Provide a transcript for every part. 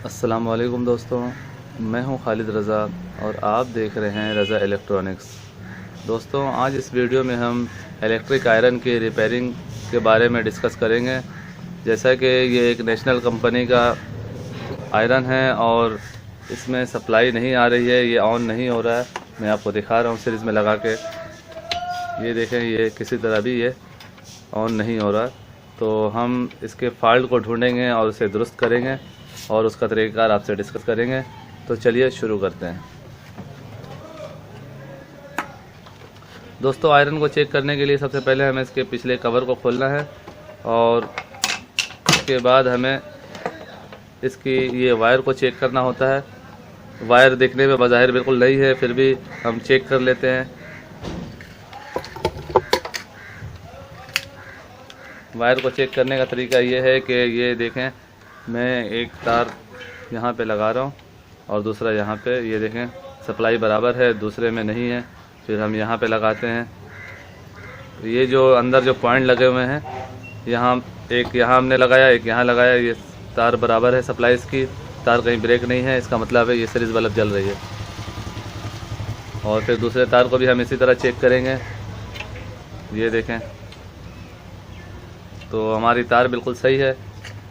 अस्सलाम वालेकुम दोस्तों, मैं हूं खालिद रज़ा और आप देख रहे हैं रज़ा इलेक्ट्रॉनिक्स। दोस्तों, आज इस वीडियो में हम इलेक्ट्रिक आयरन की रिपेयरिंग के बारे में डिस्कस करेंगे। जैसा कि ये एक नेशनल कंपनी का आयरन है और इसमें सप्लाई नहीं आ रही है, ये ऑन नहीं हो रहा है। मैं आपको दिखा रहा हूँ सीरीज़ में लगा के। ये देखें, ये किसी तरह भी ये ऑन नहीं हो रहा। तो हम इसके फॉल्ट को ढूंढेंगे और उसे दुरुस्त करेंगे और उसका तरीक़ाकार आपसे डिस्कस करेंगे। तो चलिए शुरू करते हैं। दोस्तों, आयरन को चेक करने के लिए सबसे पहले हमें इसके पिछले कवर को खोलना है और उसके बाद हमें इसकी ये वायर को चेक करना होता है। वायर देखने में बज़ाहिर बिल्कुल नई है, फिर भी हम चेक कर लेते हैं। वायर को चेक करने का तरीका ये है कि ये देखें, मैं एक तार यहाँ पे लगा रहा हूँ और दूसरा यहाँ पे। ये देखें, सप्लाई बराबर है, दूसरे में नहीं है। फिर हम यहाँ पे लगाते हैं। ये जो अंदर जो पॉइंट लगे हुए हैं, यहाँ एक यहाँ हमने लगाया, एक यहाँ लगाया। ये तार बराबर है, सप्लाई इसकी तार कहीं ब्रेक नहीं है, इसका मतलब है ये सीरीज़ बल्ब जल रही है। और फिर दूसरे तार को भी हम इसी तरह चेक करेंगे। ये देखें, तो हमारी तार बिल्कुल सही है,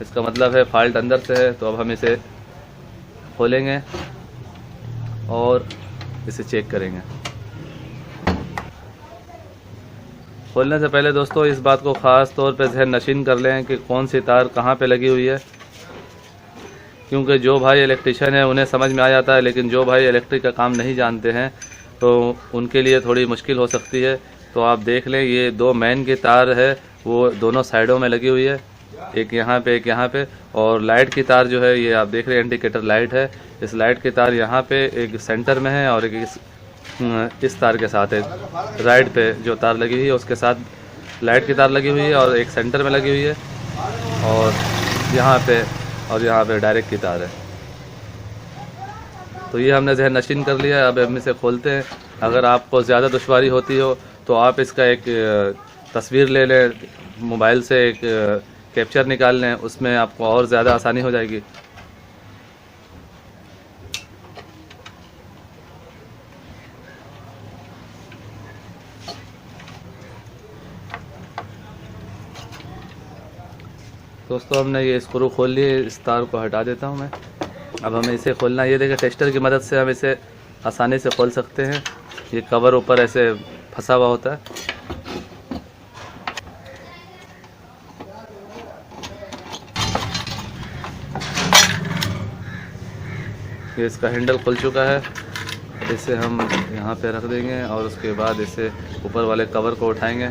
इसका मतलब है फॉल्ट अंदर से है। तो अब हम इसे खोलेंगे और इसे चेक करेंगे। खोलने से पहले दोस्तों इस बात को ख़ास तौर पे ज़हन नशीन कर लें कि कौन सी तार कहाँ पे लगी हुई है, क्योंकि जो भाई इलेक्ट्रिशियन है उन्हें समझ में आ जाता है, लेकिन जो भाई इलेक्ट्रिक का काम नहीं जानते हैं तो उनके लिए थोड़ी मुश्किल हो सकती है। तो आप देख लें, ये दो मेन की तार है, वो दोनों साइडों में लगी हुई है, एक यहाँ पे एक यहाँ पे। और लाइट की तार जो है, ये आप देख रहे हैं इंडिकेटर लाइट है। इस लाइट की तार यहाँ पे एक सेंटर में है और एक इस तार के साथ है। राइट पे जो तार लगी हुई है उसके साथ लाइट की तार लगी हुई है और एक सेंटर में लगी हुई है। और यहाँ पे डायरेक्ट की तार है। तो ये हमने जहन नशीन कर लिया है। अब हम इसे खोलते हैं। अगर आपको ज़्यादा दुश्वारी होती हो तो आप इसका एक तस्वीर ले लें, मोबाइल से एक कैप्चर निकाल लें, उसमें आपको और ज़्यादा आसानी हो जाएगी। दोस्तों, हमने ये स्क्रू खोल लिए, इस तार को हटा देता हूँ मैं। अब हमें इसे खोलना है। ये देखिए, टेस्टर की मदद से हम इसे आसानी से खोल सकते हैं। ये कवर ऊपर ऐसे फंसा हुआ होता है। ये इसका हैंडल खुल चुका है। इसे हम यहाँ पे रख देंगे और उसके बाद इसे ऊपर वाले कवर को उठाएंगे।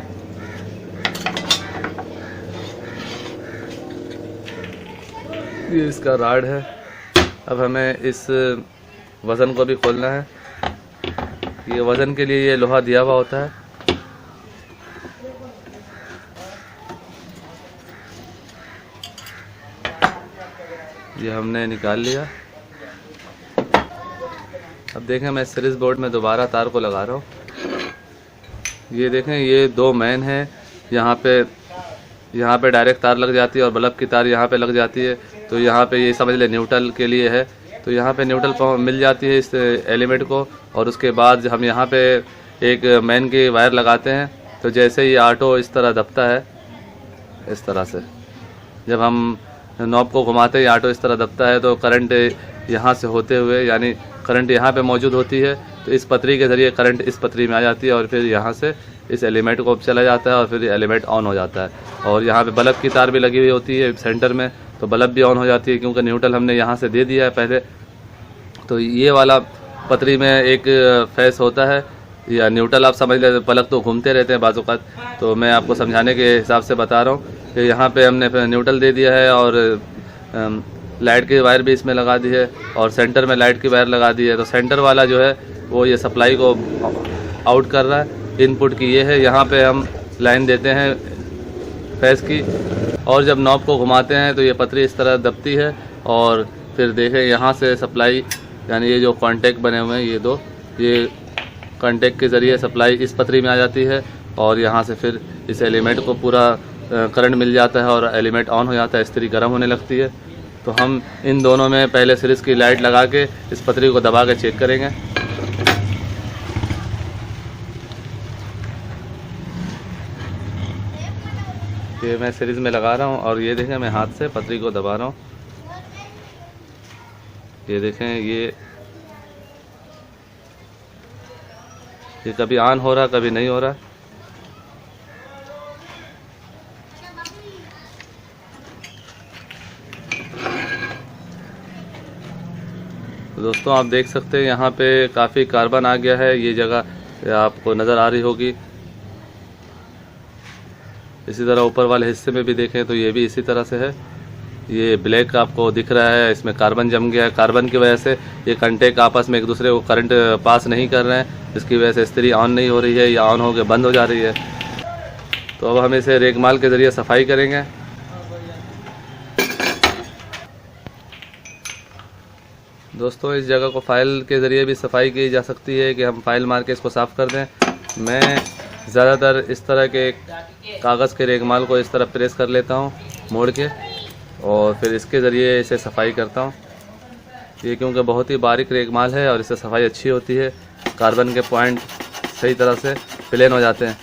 ये इसका राड है। अब हमें इस वज़न को भी खोलना है। ये वज़न के लिए ये लोहा दिया हुआ होता है। ये हमने निकाल लिया। अब देखें, मैं सीरीज़ बोर्ड में दोबारा तार को लगा रहा हूँ। ये देखें, ये दो मेन है। यहाँ पे डायरेक्ट तार लग जाती है और बल्ब की तार यहाँ पे लग जाती है। तो यहाँ पे ये समझ ले न्यूट्रल के लिए है। तो यहाँ पे न्यूट्रल को मिल जाती है इस एलिमेंट को। और उसके बाद हम यहाँ पे एक मेन की वायर लगाते हैं। तो जैसे ही ऑटो इस तरह दबता है, इस तरह से जब हम नॉब को घुमाते हैं, ऑटो इस तरह दबता है, तो करंट यहाँ से होते हुए, यानी करंट यहाँ पे मौजूद होती है, तो इस पतरी के ज़रिए करंट इस पतरी में आ जाती है और फिर यहाँ से इस एलिमेंट को चला जाता है और फिर एलिमेंट ऑन हो जाता है। और यहाँ पे बल्ब की तार भी लगी हुई होती है सेंटर में, तो बल्ब भी ऑन हो जाती है, क्योंकि न्यूट्रल हमने यहाँ से दे दिया है पहले। तो ये वाला पतरी में एक फेस होता है, या न्यूट्रल आप समझ लेते। पलक तो घूमते रहते हैं बाज़ औक़ात, तो मैं आपको समझाने के हिसाब से बता रहा हूँ कि यहाँ पे हमने न्यूट्रल दे दिया है और लाइट की वायर भी इसमें लगा दी है और सेंटर में लाइट की वायर लगा दी है। तो सेंटर वाला जो है वो ये सप्लाई को आउट कर रहा है। इनपुट की ये है, यहाँ पे हम लाइन देते हैं फेस की, और जब नॉब को घुमाते हैं तो ये पतरी इस तरह दबती है और फिर देखें यहाँ से सप्लाई, यानी ये जो कॉन्टेक्ट बने हुए हैं ये दो, ये कॉन्टेक्ट के ज़रिए सप्लाई इस पतरी में आ जाती है और यहाँ से फिर इस एलिमेंट को पूरा करंट मिल जाता है और एलिमेंट ऑन हो जाता है, इस्त्री गर्म होने लगती है। तो हम इन दोनों में पहले सीरीज़ की लाइट लगा के इस पतरी को दबा के चेक करेंगे। ये मैं सीरीज़ में लगा रहा हूँ और ये देखें मैं हाथ से पतरी को दबा रहा हूँ। ये देखें ये कभी ऑन हो रहा कभी नहीं हो रहा। तो दोस्तों आप देख सकते हैं यहाँ पे काफ़ी कार्बन आ गया है। ये जगह आपको नज़र आ रही होगी। इसी तरह ऊपर वाले हिस्से में भी देखें तो ये भी इसी तरह से है। ये ब्लैक आपको दिख रहा है, इसमें कार्बन जम गया है। कार्बन की वजह से ये कंटेक आपस में एक दूसरे को करंट पास नहीं कर रहे हैं, जिसकी वजह से इस्त्री ऑन नहीं हो रही है या ऑन होकर बंद हो जा रही है। तो अब हम इसे रेगमाल के ज़रिए सफाई करेंगे। दोस्तों इस जगह को फाइल के ज़रिए भी सफाई की जा सकती है कि हम फाइल मार के इसको साफ़ कर दें। मैं ज़्यादातर इस तरह के कागज़ के रेगमाल को इस तरह प्रेस कर लेता हूँ मोड़ के, और फिर इसके ज़रिए इसे सफाई करता हूँ। ये क्योंकि बहुत ही बारीक रेगमाल है और इससे सफाई अच्छी होती है। कार्बन के पॉइंट सही तरह से प्लेन हो जाते हैं।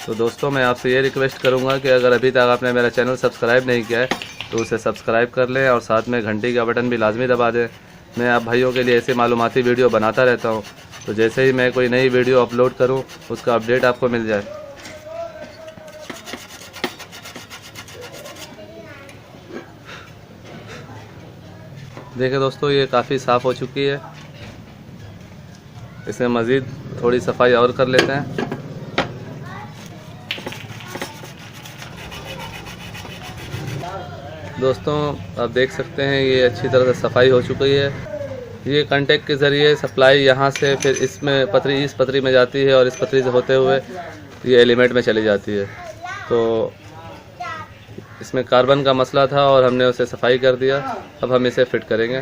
तो दोस्तों मैं आपसे ये रिक्वेस्ट करूंगा कि अगर अभी तक आपने मेरा चैनल सब्सक्राइब नहीं किया है तो उसे सब्सक्राइब कर लें और साथ में घंटी का बटन भी लाजमी दबा दें। मैं आप भाइयों के लिए ऐसे मालूमाती वीडियो बनाता रहता हूं, तो जैसे ही मैं कोई नई वीडियो अपलोड करूं उसका अपडेट आपको मिल जाए। देखिए दोस्तों ये काफ़ी साफ़ हो चुकी है। इसे मज़ीद थोड़ी सफाई और कर लेते हैं। दोस्तों आप देख सकते हैं ये अच्छी तरह से सफाई हो चुकी है। ये कंटेक्ट के ज़रिए सप्लाई यहाँ से फिर इसमें पतरी इस पतरी में जाती है और इस पतरी से होते हुए ये एलिमेंट में चली जाती है। तो इसमें कार्बन का मसला था और हमने उसे सफाई कर दिया। अब हम इसे फिट करेंगे।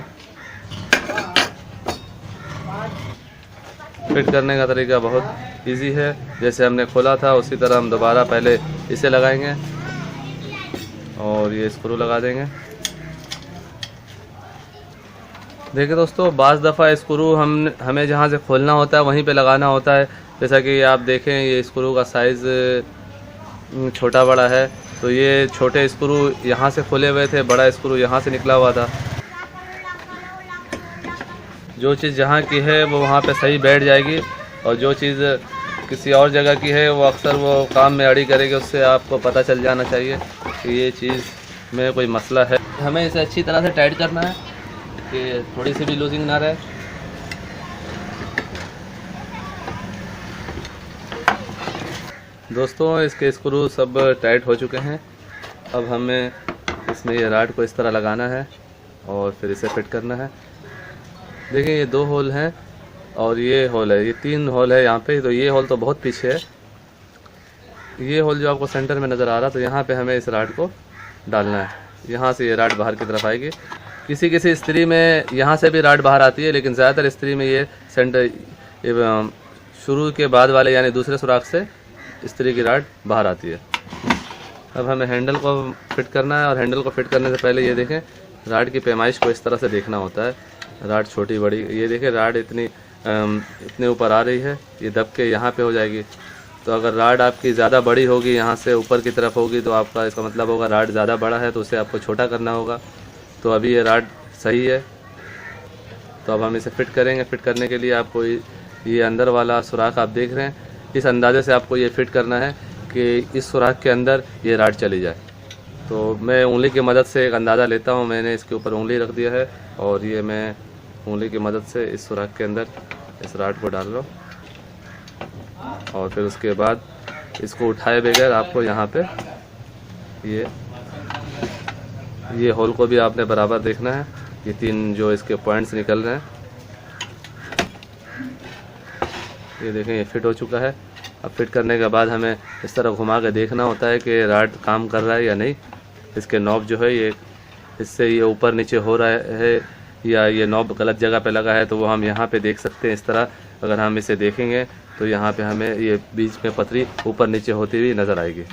फिट करने का तरीका बहुत इजी है। जैसे हमने खोला था उसी तरह हम दोबारा पहले इसे लगाएंगे और ये स्क्रू लगा देंगे। देखिए दोस्तों बाज़ दफ़ा स्क्रू हमें जहाँ से खोलना होता है वहीं पे लगाना होता है। जैसा कि आप देखें ये स्क्रू का साइज़ छोटा बड़ा है, तो ये छोटे स्क्रू यहाँ से खोले हुए थे, बड़ा स्क्रू यहाँ से निकला हुआ था। जो चीज़ जहाँ की है वो वहाँ पे सही बैठ जाएगी और जो चीज़ किसी और जगह की है वो अक्सर वो काम में अड़ी करेगी। उससे आपको पता चल जाना चाहिए कि ये चीज़ में कोई मसला है। हमें इसे अच्छी तरह से टाइट करना है कि थोड़ी सी भी लूजिंग ना रहे। दोस्तों इसके स्क्रू सब टाइट हो चुके हैं। अब हमें इसमें ये राड को इस तरह लगाना है और फिर इसे फिट करना है। देखिए ये 2 होल हैं और ये होल है, ये 3 होल है यहाँ पे। तो ये होल तो बहुत पीछे है। ये होल जो आपको सेंटर में नज़र आ रहा, तो यहाँ पे हमें इस राड को डालना है। यहाँ से ये राड बाहर की तरफ आएगी। किसी किसी इस्त्री में यहाँ से भी राड बाहर आती है, लेकिन ज़्यादातर इस्त्री में ये सेंटर शुरू के बाद वाले यानी दूसरे सुराख से इस्त्री की राड बाहर आती है। अब हमें हैंडल को फिट करना है और हैंडल को फिट करने से पहले ये देखें राड की पैमाइश को इस तरह से देखना होता है। राड छोटी बड़ी, ये देखें राड इतने ऊपर आ रही है, ये दब के यहाँ पे हो जाएगी। तो अगर राड आपकी ज़्यादा बड़ी होगी, यहाँ से ऊपर की तरफ होगी, तो आपका इसका मतलब होगा राड ज़्यादा बड़ा है, तो उसे आपको छोटा करना होगा। तो अभी ये राड सही है, तो अब हम इसे फिट करेंगे। फिट करने के लिए आपको ये अंदर वाला सुराख आप देख रहे हैं, इस अंदाजे से आपको ये फिट करना है कि इस सुराख के अंदर ये राड चली जाए। तो मैं उंगली की मदद से एक अंदाज़ा लेता हूँ। मैंने इसके ऊपर उंगली रख दिया है और ये मैं उंगली की मदद से इस सुराख के अंदर इस राड को डाल लो और फिर उसके बाद इसको उठाए बगैर आपको यहाँ पे ये होल को भी आपने बराबर देखना है। ये 3 जो इसके पॉइंट्स निकल रहे हैं, ये देखें ये फिट हो चुका है। अब फिट करने के बाद हमें इस तरह घुमा के देखना होता है कि राड काम कर रहा है या नहीं। इसके नॉब जो है ये इससे ये ऊपर नीचे हो रहा है या ये नॉब गलत जगह पे लगा है, तो वो हम यहाँ पे देख सकते हैं। इस तरह अगर हम इसे देखेंगे तो यहाँ पे हमें ये बीच में पतरी ऊपर नीचे होती हुई नज़र आएगी।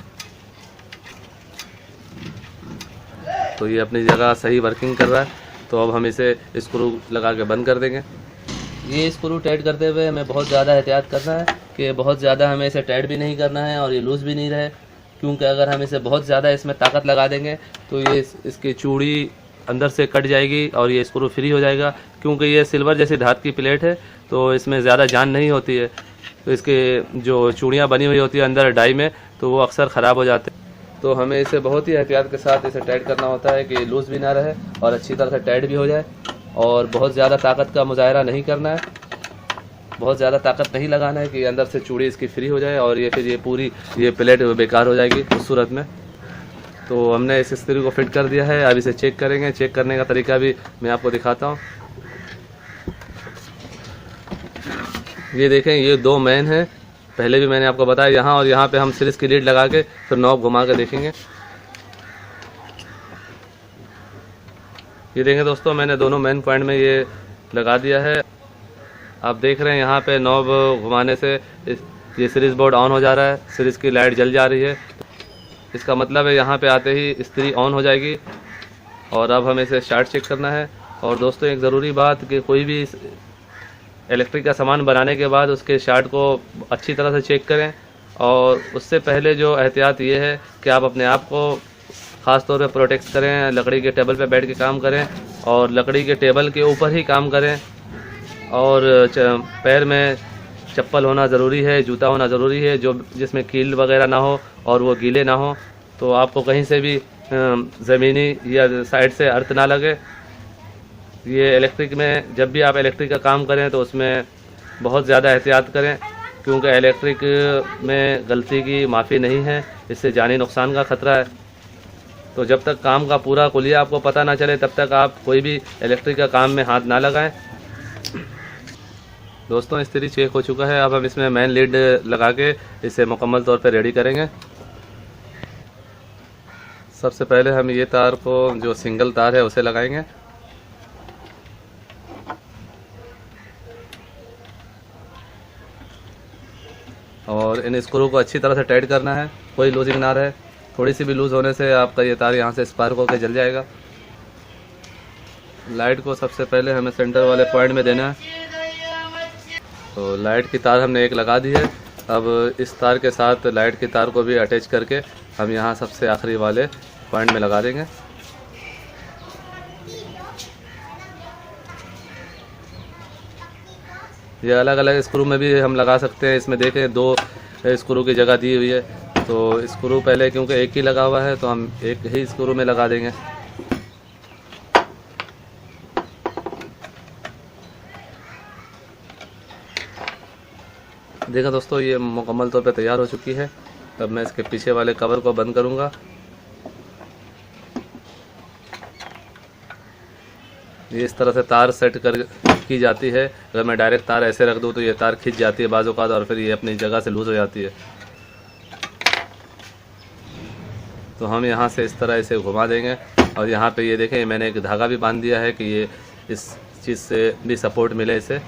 तो ये अपनी जगह सही वर्किंग कर रहा है। तो अब हम इसे स्क्रू लगा के बंद कर देंगे। ये स्क्रू टाइट करते हुए हमें बहुत ज़्यादा एहतियात करना है कि बहुत ज़्यादा हमें इसे टाइट भी नहीं करना है और ये लूज़ भी नहीं रहे, क्योंकि अगर हम इसे बहुत ज़्यादा इसमें ताकत लगा देंगे तो ये इसकी चूड़ी अंदर से कट जाएगी और ये स्क्रू फ्री हो जाएगा। क्योंकि ये सिल्वर जैसी धात की प्लेट है तो इसमें ज़्यादा जान नहीं होती है, तो इसके जो चूड़ियाँ बनी हुई होती है अंदर डाई में तो वो अक्सर ख़राब हो जाते हैं। तो हमें इसे बहुत ही एहतियात के साथ इसे टाइट करना होता है कि लूज़ भी ना रहे और अच्छी तरह से टाइट भी हो जाए। और बहुत ज़्यादा ताकत का मुजाहरा नहीं करना है, बहुत ज़्यादा ताकत नहीं लगाना है कि अंदर से चूड़ी इसकी फ्री हो जाए और ये फिर ये पूरी ये प्लेट बेकार हो जाएगी उस सूरत में। तो हमने इस स्क्रू को फिट कर दिया है। अब इसे चेक करेंगे। चेक करने का तरीका भी मैं आपको दिखाता हूँ। ये देखें, ये 2 मैन हैं। पहले भी मैंने आपको बताया यहाँ और यहाँ पे हम सीरीज की लीड लगा के फिर नॉब घुमा के देखेंगे। ये देखें दोस्तों, मैंने दोनों मेन पॉइंट में ये लगा दिया है। आप देख रहे हैं यहाँ पे नॉब घुमाने से ये सीरीज बोर्ड ऑन हो जा रहा है, सीरीज की लाइट जल जा रही है। इसका मतलब है यहाँ पे आते ही इस्त्री ऑन हो जाएगी। और अब हमें इसे स्टार्ट चेक करना है। और दोस्तों एक ज़रूरी बात कि कोई भी इलेक्ट्रिक का सामान बनाने के बाद उसके शार्ट को अच्छी तरह से चेक करें। और उससे पहले जो एहतियात ये है कि आप अपने आप को ख़ास तौर पे प्रोटेक्ट करें, लकड़ी के टेबल पे बैठ के काम करें और लकड़ी के टेबल के ऊपर ही काम करें। और पैर में चप्पल होना ज़रूरी है, जूता होना ज़रूरी है जो जिसमें कील वगैरह ना हो और वो गीले ना हो, तो आपको कहीं से भी ज़मीनी या साइड से अर्थ ना लगे। ये इलेक्ट्रिक में जब भी आप इलेक्ट्रिक का काम करें तो उसमें बहुत ज़्यादा एहतियात करें, क्योंकि इलेक्ट्रिक में गलती की माफ़ी नहीं है, इससे जानी नुकसान का ख़तरा है। तो जब तक काम का पूरा कुलिया आपको पता ना चले तब तक आप कोई भी इलेक्ट्रिक का काम में हाथ ना लगाएं। दोस्तों इस्त्री चेक हो चुका है। अब हम इसमें मेन लीड लगा के इसे मुकम्मल तौर पर रेडी करेंगे। सबसे पहले हम ये तार को, जो सिंगल तार है, उसे लगाएंगे। और इन स्क्रू को अच्छी तरह से टाइट करना है, कोई लूजिंग ना रहे। थोड़ी सी भी लूज़ होने से आपका ये तार यहाँ से स्पार्क होकर जल जाएगा। लाइट को सबसे पहले हमें सेंटर वाले पॉइंट में देना है। तो लाइट की तार हमने एक लगा दी है। अब इस तार के साथ लाइट की तार को भी अटैच करके हम यहाँ सबसे आखिरी वाले पॉइंट में लगा देंगे। ये अलग अलग स्क्रू में भी हम लगा सकते हैं। इसमें देखें 2 स्क्रू की जगह दी हुई है, तो स्क्रू पहले क्योंकि एक ही लगा हुआ है तो हम एक ही स्क्रू में लगा देंगे। देखा दोस्तों, ये मुकम्मल तौर पे तैयार हो चुकी है। अब मैं इसके पीछे वाले कवर को बंद करूँगा। ये इस तरह से तार सेट कर की जाती है। अगर मैं डायरेक्ट तार ऐसे रख दूँ तो ये तार खिंच जाती है बाज़ औक़ात और फिर ये अपनी जगह से लूज़ हो जाती है। तो हम यहाँ से इस तरह इसे घुमा देंगे। और यहाँ पे ये देखें, मैंने एक धागा भी बांध दिया है कि ये इस चीज़ से भी सपोर्ट मिले इसे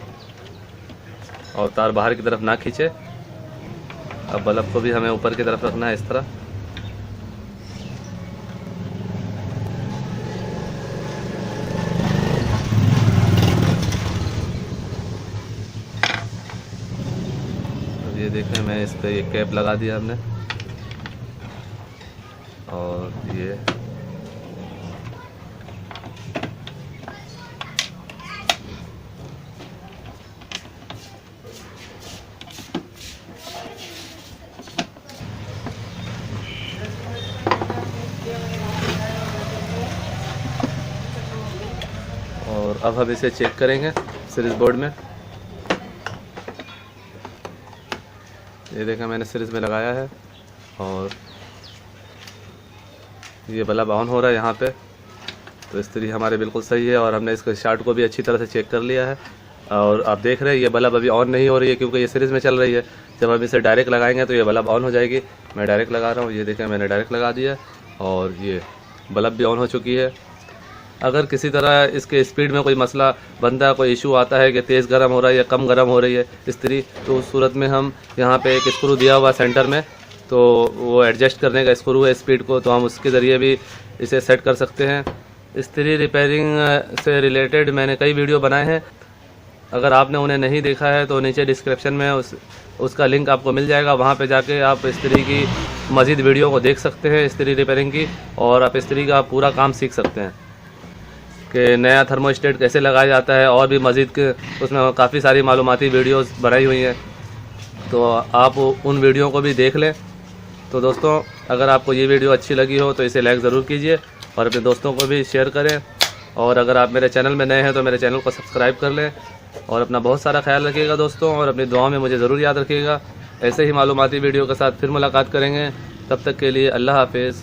और तार बाहर की तरफ ना खींचे। अब बल्ब को भी हमें ऊपर की तरफ रखना है इस तरह। ये देखें, मैं इस पे ये कैप लगा दिया हमने। और ये और अब हम इसे चेक करेंगे सीरीज बोर्ड में। ये देखा, मैंने सीरीज में लगाया है और ये बल्ब ऑन हो रहा है यहाँ पे। तो इस्त्री हमारे बिल्कुल सही है और हमने इसके शार्ट को भी अच्छी तरह से चेक कर लिया है। और आप देख रहे हैं ये बल्ब अभी ऑन नहीं हो रही है क्योंकि ये सीरीज़ में चल रही है। जब हम इसे डायरेक्ट लगाएंगे तो ये बल्ब ऑन हो जाएगी। मैं डायरेक्ट लगा रहा हूँ, ये देखें मैंने डायरेक्ट लगा दिया और ये बल्ब भी ऑन हो चुकी है। अगर किसी तरह इसके स्पीड में कोई मसला बनता है, कोई इशू आता है कि तेज़ गर्म हो रहा है या कम गर्म हो रही है इस्त्री, तो उस सूरत में हम यहाँ पे एक स्क्रू दिया हुआ सेंटर में, तो वो एडजस्ट करने का स्क्रू है स्पीड को, तो हम उसके ज़रिए भी इसे सेट कर सकते हैं। इस्त्री रिपेयरिंग से रिलेटेड मैंने कई वीडियो बनाए हैं, अगर आपने उन्हें नहीं देखा है तो नीचे डिस्क्रिप्शन में उसका लिंक आपको मिल जाएगा, वहाँ पे जाके आप इस्त्री की मज़ीद वीडियो को देख सकते हैं इस्त्री रिपेयरिंग की, और आप इस्त्री का पूरा काम सीख सकते हैं कि नया थर्मोस्टेट कैसे लगाया जाता है, और भी मज़ीद के उसमें काफ़ी सारी मालूमाती वीडियोस बनाई हुई हैं, तो आप उन वीडियो को भी देख लें। तो दोस्तों, अगर आपको ये वीडियो अच्छी लगी हो तो इसे लाइक ज़रूर कीजिए और अपने दोस्तों को भी शेयर करें, और अगर आप मेरे चैनल में नए हैं तो मेरे चैनल को सब्सक्राइब कर लें, और अपना बहुत सारा ख्याल रखिएगा दोस्तों, और अपनी दुआओं में मुझे ज़रूर याद रखिएगा। ऐसे ही मालूमाती वीडियो के साथ फिर मुलाकात करेंगे, तब तक के लिए अल्लाह हाफिज़।